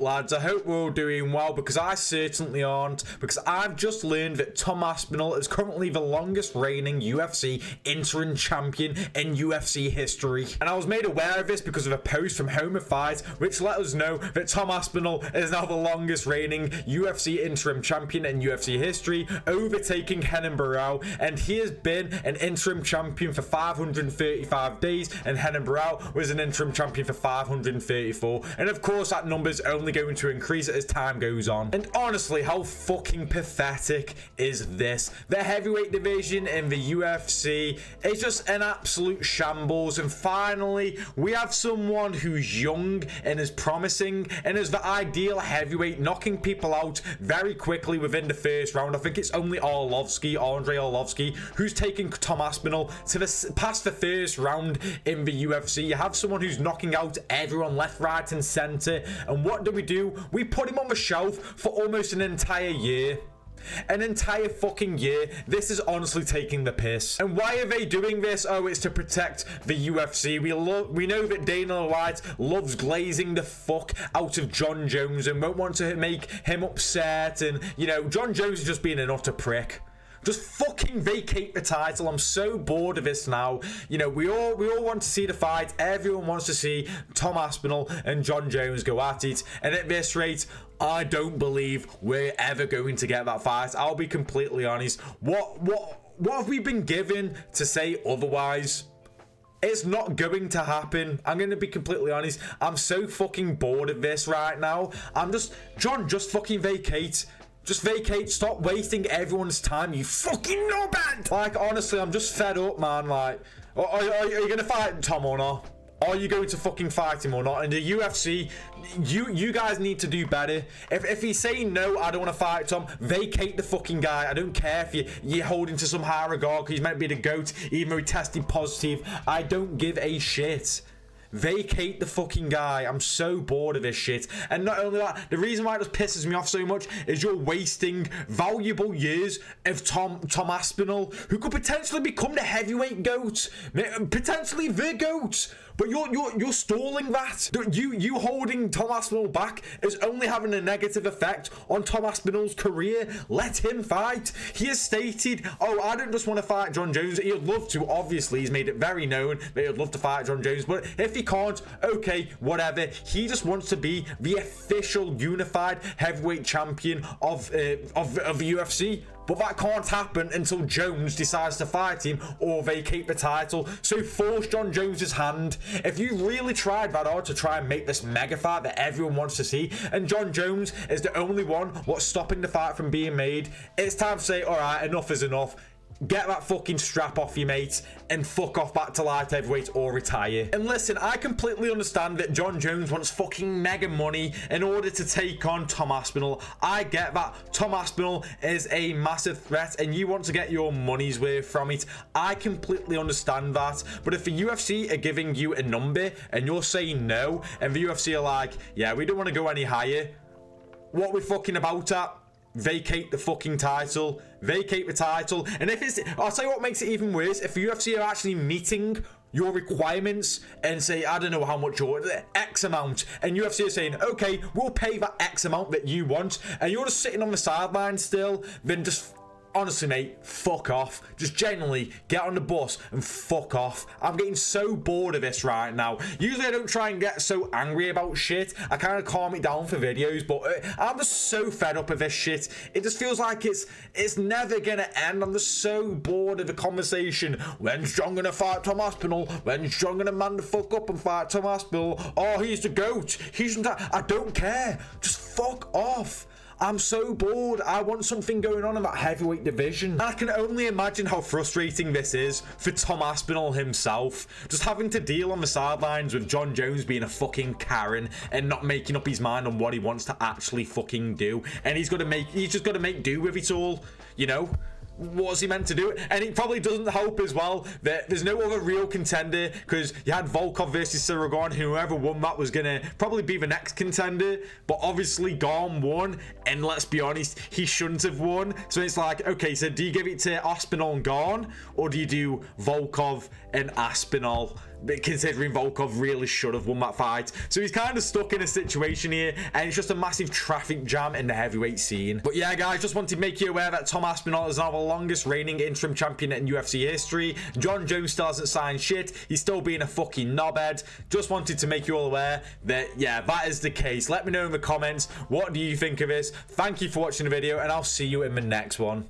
up, lads? I hope we're all doing well, because I certainly aren't, because I've just learned that Tom Aspinall is currently the longest reigning UFC interim champion in UFC history. And I was made aware of this because of a post from Home of Fight, which let us know that Tom Aspinall is now the longest reigning UFC interim champion in UFC history, overtaking Renan Barão, and he has been an interim champion for 535 days, and Renan Barão was an interim champion for 534, and of course that number's only going to increase as time goes on. And honestly, how fucking pathetic is this? The heavyweight division in the UFC is just an absolute shambles, and finally we have someone who's young and is promising and is the ideal heavyweight, knocking people out very quickly within the first round. I think it's only Andre Arlovski, who's taking Tom Aspinall to past the first round in the UFC. You have someone who's knocking out everyone left, right and center, and what do? We put him on the shelf for almost an entire year. An entire fucking year. This is honestly taking the piss. And why are they doing this? Oh, it's to protect the UFC. We know that Dana White loves glazing the fuck out of Jon Jones and won't want to make him upset, and you know, Jon Jones is just being an utter prick. Just fucking vacate the title. I'm so bored of this now. You know, we all want to see the fight. Everyone wants to see Tom Aspinall and Jon Jones go at it. And at this rate, I don't believe we're ever going to get that fight. I'll be completely honest. What have we been given to say otherwise? It's not going to happen. I'm going to be completely honest. I'm so fucking bored of this right now. Just fucking vacate. Just vacate. Stop wasting everyone's time, you fucking knobhead. Like, honestly, I'm just fed up, man. Like, are you going to fight Tom or not? Are you going to fucking fight him or not? And the UFC, you guys need to do better. If he's saying no, I don't want to fight Tom, vacate the fucking guy. I don't care if you're holding to some high regard because he's meant to be the GOAT, even though he tested positive. I don't give a shit. Vacate the fucking guy. I'm so bored of this shit. And not only that, the reason why it just pisses me off so much is you're wasting valuable years of Tom Aspinall, who could potentially become the heavyweight GOAT, potentially the GOAT. But you're stalling that. You holding Tom Aspinall back is only having a negative effect on Tom Aspinall's career. Let him fight. He has stated, oh, I don't just want to fight Jon Jones. He'd love to, obviously. He's made it very known that he'd love to fight Jon Jones. But if he can't, okay, whatever. He just wants to be the official unified heavyweight champion of the UFC. But that can't happen until Jones decides to fight him or vacate the title. So force Jon Jones' hand. If you really tried that hard to try and make this mega fight that everyone wants to see, and Jon Jones is the only one what's stopping the fight from being made, it's time to say, alright, enough is enough. Get that fucking strap off you, mate, and fuck off back to light heavyweight or retire. And listen, I completely understand that Jon Jones wants fucking mega money in order to take on Tom Aspinall. I get that. Tom Aspinall is a massive threat and you want to get your money's worth from it. I completely understand that. But if the UFC are giving you a number and you're saying no, and the UFC are like, yeah, we don't want to go any higher, what we fucking about at? Vacate the fucking title. Vacate the title. And if it's, I'll tell you what makes it even worse, if the UFC are actually meeting your requirements and say, I don't know how much you're, X amount, and UFC are saying, okay, we'll pay that X amount that you want, and you're just sitting on the sideline still, then just honestly, mate, fuck off. Just genuinely get on the bus and fuck off. I'm getting so bored of this right now. Usually I don't try and get so angry about shit. I kind of calm it down for videos, but I'm just so fed up of this shit. It just feels like it's never gonna end. I'm just so bored of the conversation. When's Jon gonna fight Tom Aspinall? When's Jon gonna man the fuck up and fight Tom Aspinall? Oh, he's the GOAT. I don't care. Just fuck off. I'm so bored. I want something going on in that heavyweight division. And I can only imagine how frustrating this is for Tom Aspinall himself. Just having to deal on the sidelines with Jon Jones being a fucking Karen and not making up his mind on what he wants to actually fucking do. And he's just got to make do with it all, you know? What's he meant to do? And it probably doesn't help as well that there's no other real contender, because you had Volkov versus Sirigon. Whoever won that was gonna probably be the next contender, but obviously Garm won, and let's be honest, he shouldn't have won. So it's like, okay, so do you give it to Aspinall and Garn, or do you do Volkov and Aspinall? considering Volkov really should have won that fight. So he's kind of stuck in a situation here, and it's just a massive traffic jam in the heavyweight scene. But yeah, guys, just wanted to make you aware that Tom Aspinall is now the longest reigning interim champion in UFC history. Jon Jones still hasn't signed shit. He's still being a fucking knobhead. Just wanted to make you all aware that, yeah, that is the case. Let me know in the comments, what do you think of this? Thank you for watching the video, and I'll see you in the next one.